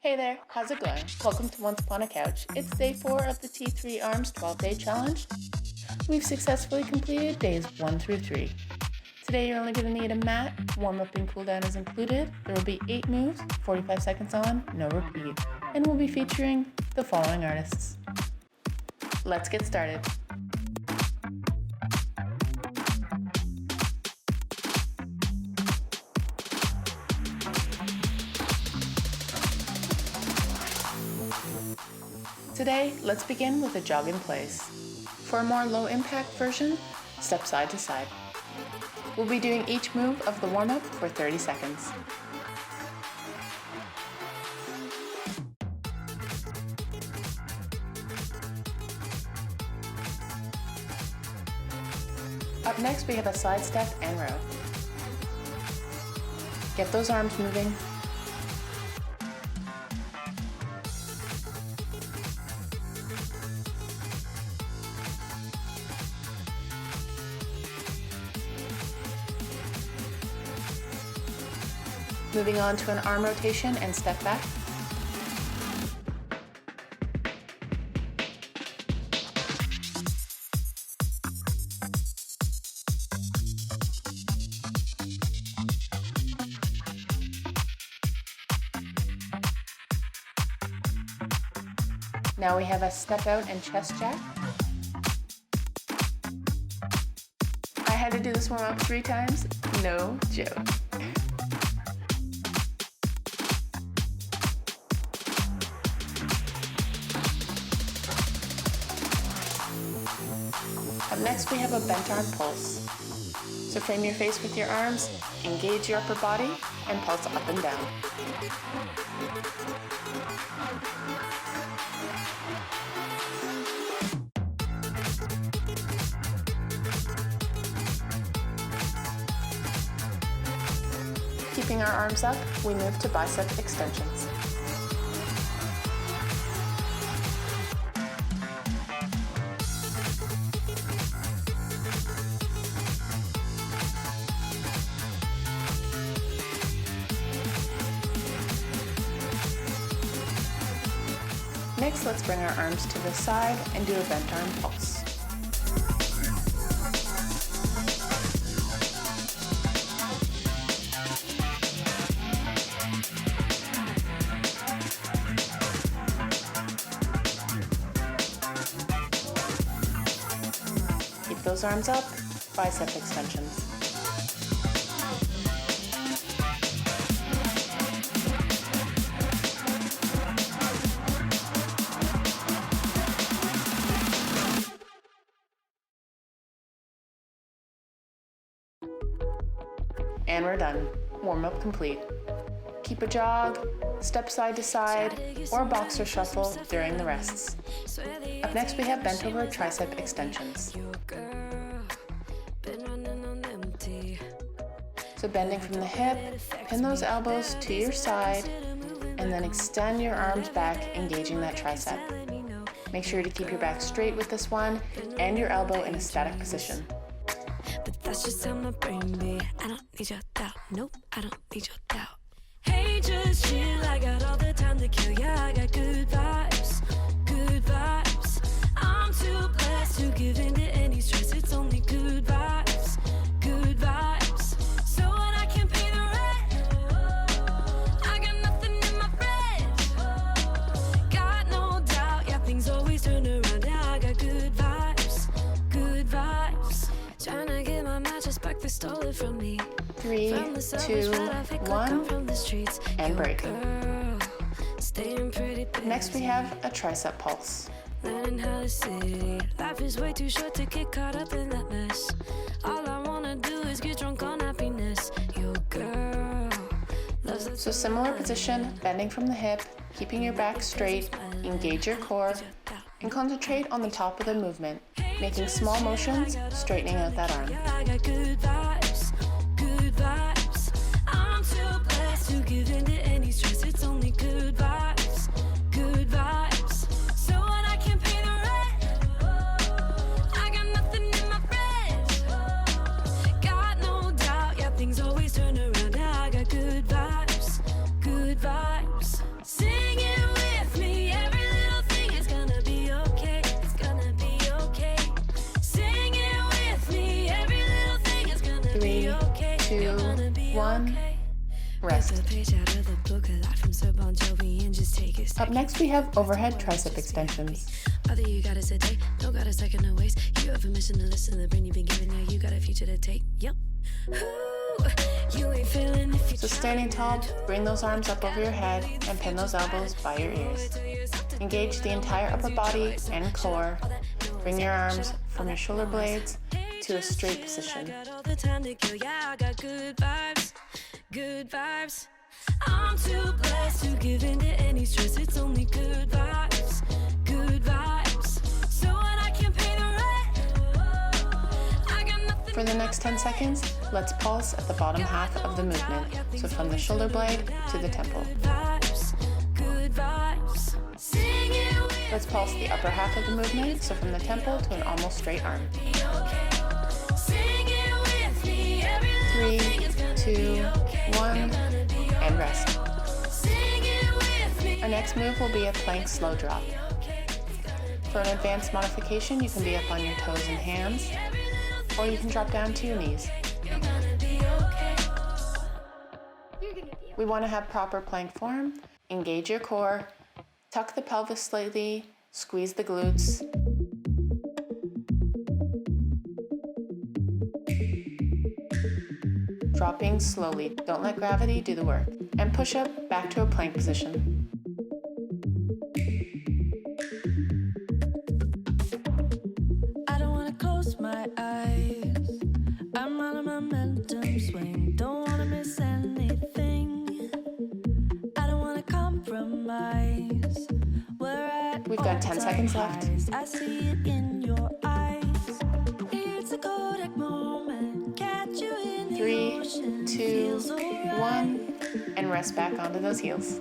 Hey there, how's it going? Welcome to Once Upon a Couch. It's day 4 of the T3 Arms 12-day challenge. We've successfully completed days 1 through 3. Today you're only going to need a mat, warm-up and cool-down is included. There will be 8 moves, 45 seconds on, no repeat. And we'll be featuring the following artists. Let's get started. Today, let's begin with a jog in place. For a more low-impact version, step side to side. We'll be doing each move of the warm-up for 30 seconds. Up next, we have a side step and row. Get those arms moving. Moving on to an arm rotation and step back. Now we have a step out and chest jack. I had to do this warm up 3 times, no joke. Up next we have a bent arm pulse. So frame your face with your arms, engage your upper body, and pulse up and down. Keeping our arms up, we move to bicep extensions. Next, let's bring our arms to the side and do a bent arm pulse. Keep those arms up, bicep extensions. And we're done. Warm-up complete. Keep a jog, step side to side, or boxer shuffle during the rests. Up next we have bent over tricep extensions. So bending from the hip, pin those elbows to your side, and then extend your arms back, engaging that tricep. Make sure to keep your back straight with this one, and your elbow in a static position. That's just how my brain be. I don't need your doubt. Nope, I don't need your doubt. Hey, just chill. I got all the time to kill. Yeah, I got good vibes. Good vibes. I'm too blessed to give in to any stress. It's only good vibes. Good vibes. So when I can pay the rent, I got nothing in my fridge. Got no doubt. Yeah, things always turn around. Yeah, I got good vibes. Good vibes. Tryna get my mattress back, they stole it from me. 3, 2, 1, and break. Next we have a tricep pulse. Learning how to sit. Life is way too short to get caught up in that mess. All I wanna do is get drunk on happiness. Your girl loves it. So similar position, bending from the hip, keeping your back straight, engage your core, and concentrate on the top of the movement, making small motions, straightening out that arm. I got good vibes, good vibes. I'm too blessed to give in to any stress. It's only good vibes, good vibes. So when I can pay the rent, I got nothing in my fridge. Got no doubt, yeah, things always turn around. Yeah, I got good vibes, good vibes. Sing Up next, we have overhead tricep extensions. Other you got is a day, don't got a second to waste. You have a mission to listen to the brain you've been given. Now you got a future to take. Yep. Ooh, you ain't feeling if you. So standing tall, bring those arms up over your head and pin those elbows by your ears. Engage the entire upper body and core. Bring your arms from your shoulder blades to a straight position. Good vibes. I'm too blessed to give in to any stress. It's only good vibes. Good vibes. So when I can pay the rent, I got nothing. For the next 10 seconds, let's pulse at the bottom half of the movement. So from the shoulder blade to the temple. Good vibes. Sing it with Let's pulse the upper half of the movement. So from the temple to an almost straight arm. me, okay? Sing it with me. Every 3, 2, 1, and rest. Sing it with me. Our next move will be a plank slow drop. For an advanced modification, you can be up on your toes and hands, or you can drop down to your knees. We want to have proper plank form. Engage your core, tuck the pelvis slightly, squeeze the glutes. Dropping slowly, don't let gravity do the work. And push up back to a plank position. I don't wanna close my eyes. I'm on a momentum swing. Don't wanna miss anything. I don't wanna compromise. We've got 10 seconds left. I see it in your eyes. It's a Kodak moment. Catch you in the 3, ocean. 2, 1, and rest back onto those heels.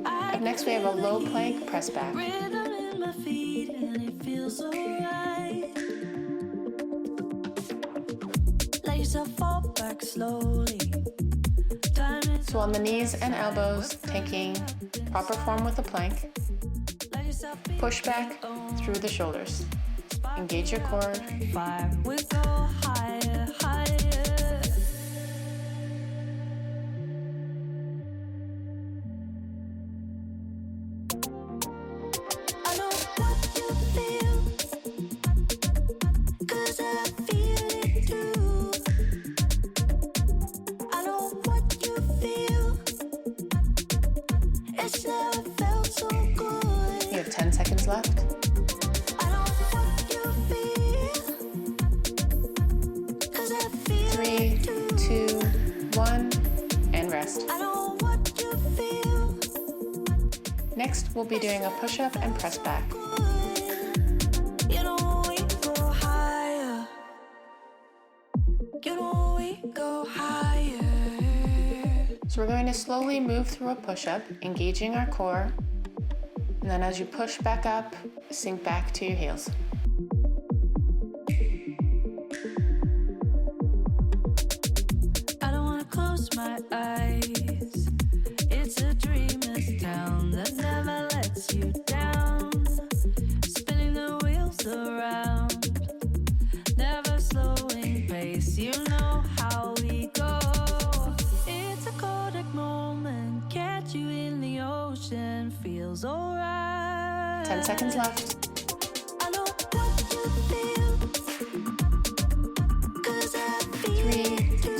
Up next, we have a low plank press back. Rhythm in my feet and it feels alright. Let yourself fall back slowly. Time is So on the knees and elbows, taking proper form with the plank. let yourself be Push back through the shoulders. Engage your core. fire. We go higher, higher. I know what you feel, 'cause I feel it too. I know what you feel. It's never felt so good. You have 10 seconds left. I know what you feel, 'cause I feel 3, it too. 2, 1, and rest. I know what you feel. Next, we'll be doing a push-up and press back. You know we go higher. You know we go higher. So we're going to slowly move through a push-up, engaging our core. And then as you push back up, sink back to your heels. I don't wanna close my eyes. It's a dreamer's town that never lets you down. Spinning the wheels around, never slowing pace. You know how we go. It's a Kodak moment. Catch you in the ocean. Feels alright. 10 seconds left. I know what you feel, 'cause I feel 3,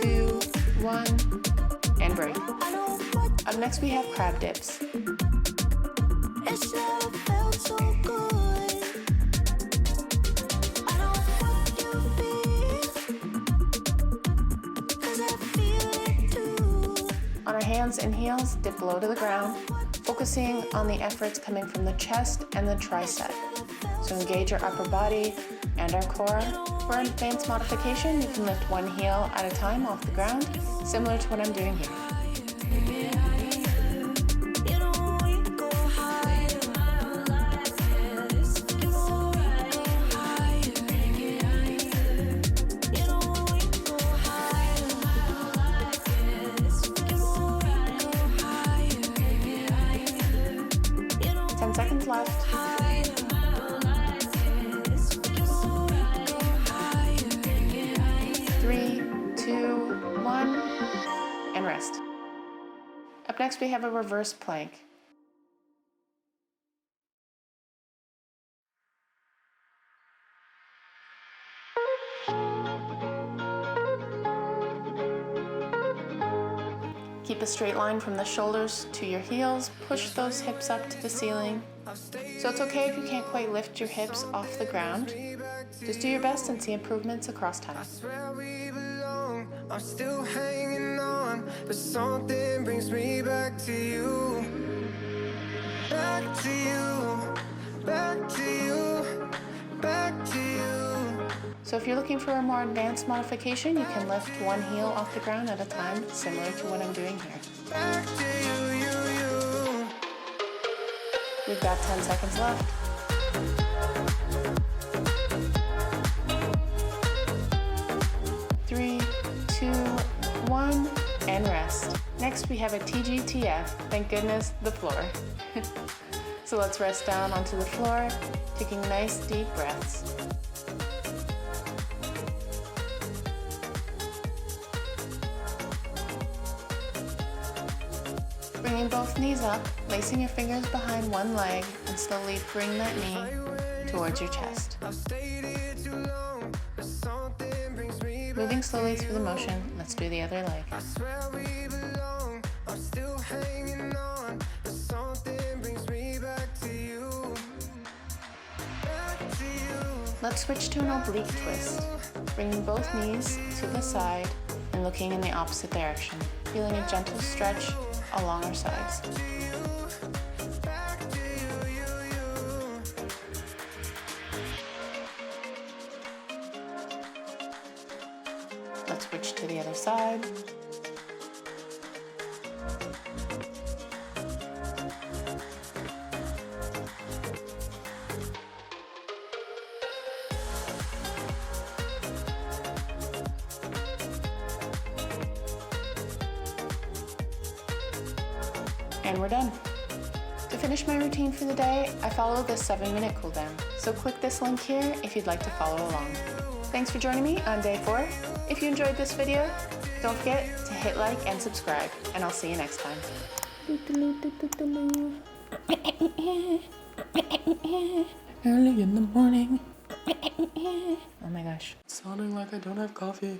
2, 1, and break. I know what Up next, we have crab dips. it's never felt so good. I know what you feel, 'cause I feel it too. On our hands and heels, dip low to the ground, focusing on the efforts coming from the chest and the tricep. So engage your upper body and our core. For an advanced modification, you can lift one heel at a time off the ground, similar to what I'm doing here. You know we go higher. You know we go higher. You know we go higher. You know we go higher. 10 seconds left. Higher. You know we go higher. 3, 2, 1, and rest. Up next, we have a reverse plank. Keep a straight line from the shoulders to your heels. Push those hips up to the ceiling. So it's okay if you can't quite lift your hips off the ground. Just do your best and see improvements across time. I'm still hanging on, but something brings me back to you. Back to you, back to you, back to you. So if you're looking for a more advanced modification, you can lift one heel off the ground at a time, similar to what I'm doing here. Back to you. We've got 10 seconds left. 3, 2, 1, and rest. Next we have a TGTF, thank goodness, the floor. So let's rest down onto the floor, taking nice deep breaths. Bringing both knees up, placing your fingers behind one leg, and slowly bring that knee towards your chest. Moving slowly through the motion, let's do the other leg. Let's switch to an oblique twist, bringing both knees to the side and looking in the opposite direction, feeling a gentle stretch along our sides. Let's switch to the other side. And we're done. To finish my routine for the day, I follow this 7-minute cooldown. So click this link here if you'd like to follow along. Thanks for joining me on day 4. If you enjoyed this video, don't forget to hit like and subscribe, and I'll see you next time. Early in the morning. Oh my gosh. Sounding like I don't have coffee.